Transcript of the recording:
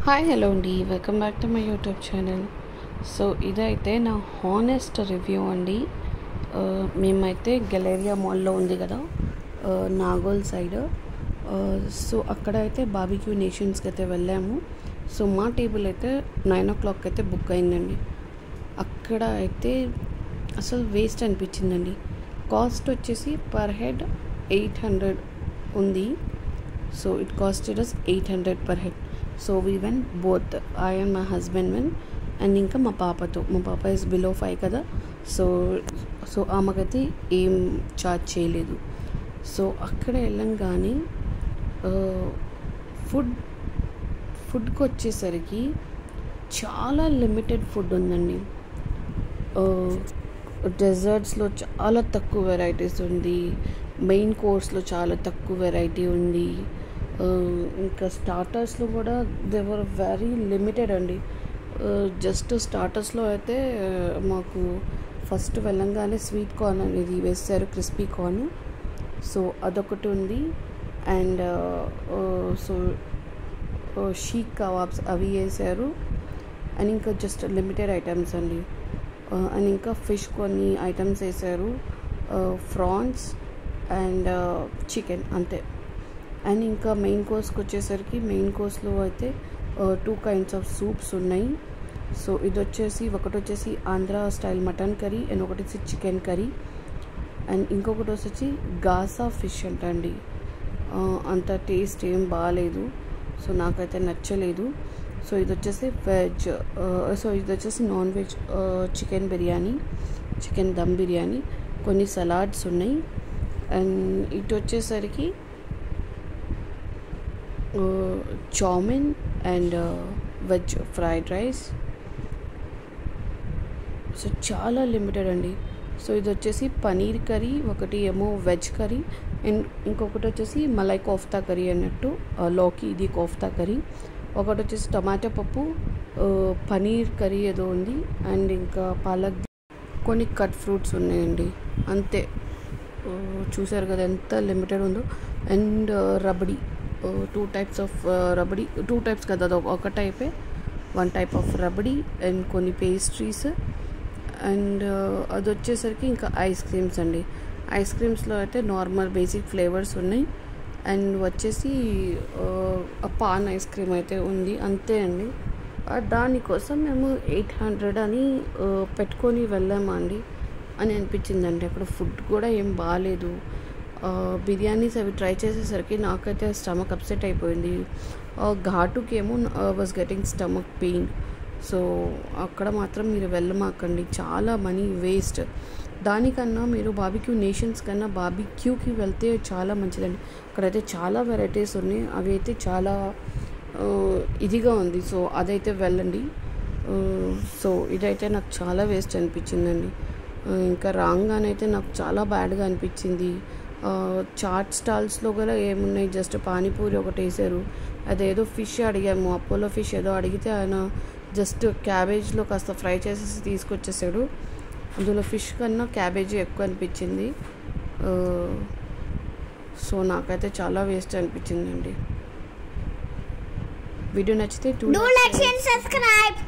Hi hello అండి, welcome back to my YouTube channel. So ఇదైతే నా హానెస్ట్ రివ్యూ అండి. మేమైతే గెలేరియా మాల్లో ఉంది కదా, నాగోల్ సైడ్. సో అక్కడ అయితే బార్బిక్యూ నేషన్స్కి అయితే వెళ్ళాము. సో మా టేబుల్ అయితే 9 o'clock అయితే బుక్ అయిందండి. అక్కడ అయితే అసలు వేస్ట్ అనిపించిందండి. కాస్ట్ వచ్చేసి పర్ హెడ్ 800 ఉంది. So it costed us 800 per head. So we when both, I and my husband when, and ఇంకా మా పాప ఇస్ బిలో 5 కదా. సో ఆమెకైతే ఏం చార్జ్ చేయలేదు. సో అక్కడ వెళ్ళంగానే ఫుడ్కి వచ్చేసరికి చాలా లిమిటెడ్ ఫుడ్ ఉందండి. డెజర్ట్స్లో చాలా తక్కువ వెరైటీస్ ఉంది. మెయిన్ కోర్స్లో చాలా తక్కువ వెరైటీ ఉంది. ఇంకా స్టార్టర్స్లో కూడా దే వర్ వెరీ లిమిటెడ్ అండి. జస్ట్ స్టార్టర్స్లో అయితే మాకు ఫస్ట్ వెళ్ళంగానే స్వీట్ కార్న్ అనేది వేస్తారు, క్రిస్పీ కార్న్. సో అదొకటి ఉంది. అండ్ సో షీక్ కబాబ్స్ అవి వేసారు. అండ్ ఇంకా జస్ట్ లిమిటెడ్ ఐటమ్స్ అండి. అండ్ ఇంకా ఫిష్ కొన్ని ఐటమ్స్ వేసారు, ఫ్రాన్స్ అండ్ చికెన్, అంతే. అండ్ ఇంకా మెయిన్ కోర్స్కి వచ్చేసరికి మెయిన్ కోర్స్లో అయితే 2 kinds ఆఫ్ సూప్స్ ఉన్నాయి. సో ఒకటి వచ్చేసి Andhra style mutton curry and ఒకటి వచ్చి చికెన్ కర్రీ అండ్ ఇంకొకటి వచ్చి గాసా ఫిష్ అంటండి. అంత టేస్ట్ ఏం బాగాలేదు. సో నాకైతే నచ్చలేదు. సో ఇది వచ్చేసి వెజ్, ఇది వచ్చేసి non veg chicken biryani, chicken dum biryani, కొన్ని సలాడ్స్ ఉన్నాయి. అండ్ ఇటు వచ్చేసరికి chow mein and veg fried rice. So చాలా లిమిటెడ్ అండి. సో ఇది వచ్చేసి పనీర్ కర్రీ, ఒకటి ఏమో వెజ్ కర్రీ అండ్ ఇంకొకటి వచ్చేసి మలై కోఫ్తా కర్రీ అన్నట్టు, లోకి ఇది కోఫ్తా కర్రీ. ఒకటి వచ్చేసి టమాటో పప్పు, పనీర్ కర్రీ ఏదో ఉంది. అండ్ ఇంకా పాలక్, కొన్ని కట్ ఫ్రూట్స్ ఉన్నాయండి, అంతే. చూసారు కదా ఎంత లిమిటెడ్ ఉందో. And rabdi, 2 types of rabdi, 2 types కదా, అది ఒక టైపే, 1 type ఆఫ్ రబడీ అండ్ కొన్ని పేస్ట్రీస్. అండ్ అది వచ్చేసరికి ఇంకా ఐస్ క్రీమ్స్ అండి. ఐస్ క్రీమ్స్లో అయితే నార్మల్ బేసిక్ ఫ్లేవర్స్ ఉన్నాయి. అండ్ వచ్చేసి పాన్ ఐస్ క్రీమ్ అయితే ఉంది, అంతే అండి. దానికోసం మేము 800 అని పెట్టుకొని వెళ్ళామండి అని అనిపించిందండి. అక్కడ ఫుడ్ కూడా ఏం బాగాలేదు. బిర్యానీస్ అవి ట్రై చేసేసరికి నాకైతే స్టమక్ అప్సెట్ అయిపోయింది. ఘాటుకి ఏమో was getting stomach pain. So అక్కడ మాత్రం మీరు వెళ్ళమాకండి, చాలా మనీ వేస్ట్. దానికన్నా మీరు బార్బిక్యూ నేషన్స్ కన్నా బార్బిక్యూకి వెళ్తే చాలా మంచిదండి. అక్కడైతే చాలా వెరైటీస్ ఉన్నాయి, అవి అయితే చాలా ఇదిగా ఉంది. సో అదైతే వెళ్ళండి. సో ఇదైతే నాకు చాలా వేస్ట్ అనిపించిందండి. ఇంకా రాగానైతే నాకు చాలా బ్యాడ్గా అనిపించింది. చాట్ స్టాల్స్లో కూడా ఏమున్నాయి, జస్ట్ పానీపూరి ఒకటి వేసారు. అదేదో ఫిష్ అడిగాము, అపోలో ఫిష్ ఏదో అడిగితే ఆయన జస్ట్ క్యాబేజ్లో కాస్త ఫ్రై చేసేసి తీసుకొచ్చేసాడు. అందులో ఫిష్ కన్నా క్యాబేజీ ఎక్కువ అనిపించింది. సో నాకైతే చాలా వేస్ట్ అనిపించిందండి. వీడియో నచ్చితే do like and subscribe.